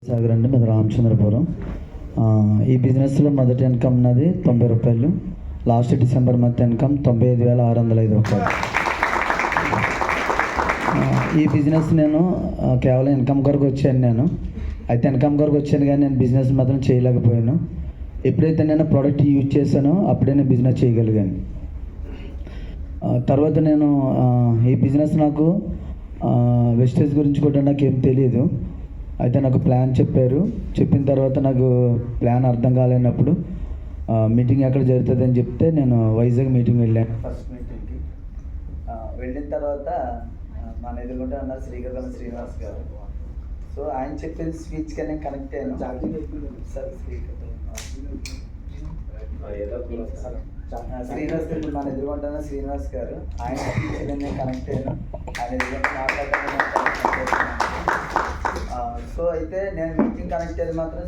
సాగర్ అండి, మాది రామచంద్రపురం. ఈ బిజినెస్లో మొదటి ఇన్కమ్ ఉన్నది 90 రూపాయలు. లాస్ట్ డిసెంబర్ మంత్ ఇన్కమ్ 95,605 రూపాయలు. ఈ బిజినెస్ నేను కేవలం ఇన్కమ్ కొరకు వచ్చాను. అయితే ఇన్కమ్ కొరకు వచ్చాను కానీ నేను బిజినెస్ మాత్రం చేయలేకపోయాను. ఎప్పుడైతే నేను ప్రోడక్ట్ యూజ్ చేశానో అప్పుడే నేను బిజినెస్ చేయగలిగాను. తర్వాత నేను ఈ బిజినెస్ నాకు వెస్టేజ్ గురించి కూడా నాకు ఏం తెలియదు. అయితే నాకు ప్లాన్ చెప్పిన తర్వాత నాకు ప్లాన్ అర్థం కాలేనప్పుడు మీటింగ్ ఎక్కడ జరుగుతుంది అని చెప్తే నేను వైజాగ్ మీటింగ్ వెళ్ళాను. ఫస్ట్ మీటింగ్కి వెళ్ళిన తర్వాత మన ఎదుర్కొంటే అన్నారు శ్రీనివాస్ గారు. సో ఆయన చెప్పిన స్పీచ్కి నేను కనెక్ట్ అయ్యాను. సార్ శ్రీనివాస్ గారు మన ఎదుర్కొంటున్న శ్రీనివాస్ గారు, ఆయన స్పీచ్కి నేను కనెక్ట్ అయ్యాను. ఆయన ఎదుర్కొంటే మాట్లాడతాను. సో అయితే నేను మీటింగ్ కనెక్ట్ అయ్యేది మాత్రం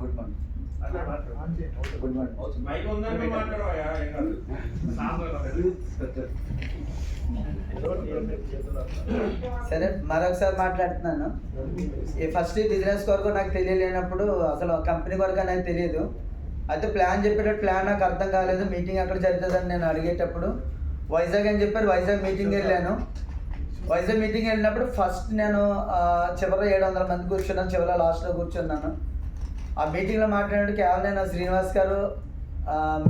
గుడ్ మార్నింగ్. సరే, మరొకసారి మాట్లాడుతున్నాను. ఈ ఫస్ట్ బిజినెస్ కొరకు నాకు తెలియలేనప్పుడు, అసలు కంపెనీ కొరకు నాకు తెలియదు. అయితే ప్లాన్ చెప్పేటప్పుడు ప్లాన్ నాకు అర్థం కాలేదు. మీటింగ్ ఎక్కడ జరుగుతుందని నేను అడిగేటప్పుడు వైజాగ్ అని చెప్పారు. వైజాగ్ మీటింగ్ వెళ్ళాను. వైజాగ్ మీటింగ్ వెళ్ళినప్పుడు ఫస్ట్ నేను చివరి 700 మంది కూర్చున్నాను. చివరి లాస్ట్లో కూర్చున్నాను. ఆ మీటింగ్లో మాట్లాడినట్టు కేవలం నేను శ్రీనివాస్ గారు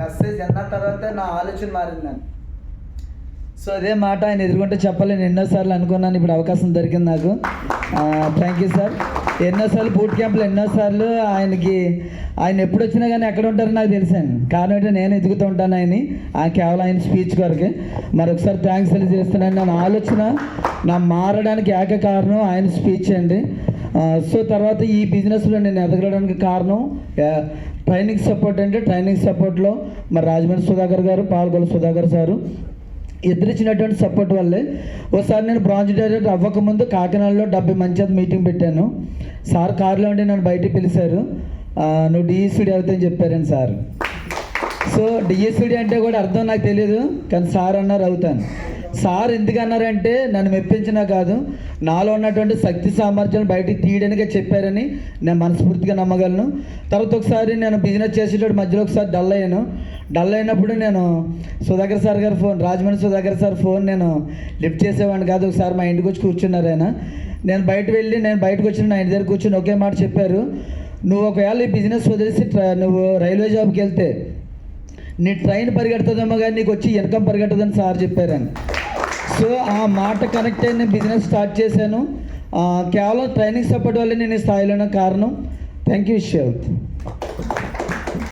మెసేజ్ అన్న తర్వాత నా ఆలోచన మారిందని. సో అదే మాట ఆయన ఎదుర్కొంటే చెప్పాలని ఎన్నోసార్లు అనుకున్నాను. ఇప్పుడు అవకాశం దొరికింది నాకు. Thank you sir. ఎన్నోసార్లు బూట్ క్యాంప్లో ఎన్నోసార్లు ఆయన ఎప్పుడు వచ్చినా కానీ ఎక్కడ ఉంటారో నాకు తెలిసాను. కారణం ఏంటంటే నేను ఎదుగుతూ ఉంటాను కేవలం ఆయన స్పీచ్ కొరకే. మరొకసారి థ్యాంక్స్ తెలియజేస్తున్నాను. నా ఆలోచన నా మారడానికి ఏక కారణం ఆయన స్పీచ్ అండి. సో తర్వాత ఈ బిజినెస్లో నేను ఎదగడానికి కారణం ట్రైనింగ్ సపోర్ట్ అంటే ట్రైనింగ్ సపోర్ట్లో మరి రాజమండ్రి సుధాకర్ గారు, పాల్గొల సుధాకర్ సారు ఇద్దరిచ్చినటువంటి సపోర్ట్ వల్లే ఒకసారి నేను బ్రాంచ్ డైరెక్టర్ అవ్వకముందు కాకినాడలో 70 మంది మీటింగ్ పెట్టాను. సార్ కారులో ఉండి నన్ను బయటికి పిలిచారు. నువ్వు డిఈసిడి అవుతాయని చెప్పారని సార్. సో డిఈసిడి అంటే కూడా అర్థం నాకు తెలియదు, కానీ సార్ అన్నారు అవుతాను. సార్ ఎందుకు అన్నారంటే నన్ను మెప్పించినా కాదు, నాలో ఉన్నటువంటి శక్తి సామర్థ్యాలను బయటికి తీయడానికే చెప్పారని నేను మనస్ఫూర్తిగా నమ్మగలను. తర్వాత ఒకసారి నేను బిజినెస్ చేసేటప్పుడు మధ్యలో ఒకసారి డల్ అయినప్పుడు నేను సుధాకర్ సార్ గారి phone, Rajahmundry Sudhakar sir phone నేను లిఫ్ట్ చేసేవాడిని కాదు. ఒకసారి మా ఇంటికి వచ్చి కూర్చున్నారు ఆయన. నేను బయటకు వచ్చిన నా ఇంటి దగ్గర కూర్చొని ఒకే మాట చెప్పారు, నువ్వు ఒకవేళ ఈ బిజినెస్ వదిలేసి నువ్వు రైల్వే జాబ్కి వెళ్తే నీ ట్రైన్ పరిగెడుతుందేమో కానీ నీకు వచ్చి ఇన్కమ్ పరిగెట్టదని సార్ చెప్పారని. సో ఆ మాట కనెక్ట్ అయ్యి నేను బిజినెస్ స్టార్ట్ చేశాను. కేవలం ట్రైనింగ్ సపోర్ట్ వల్ల నేను ఈ స్థాయిలో కారణం. Thank you.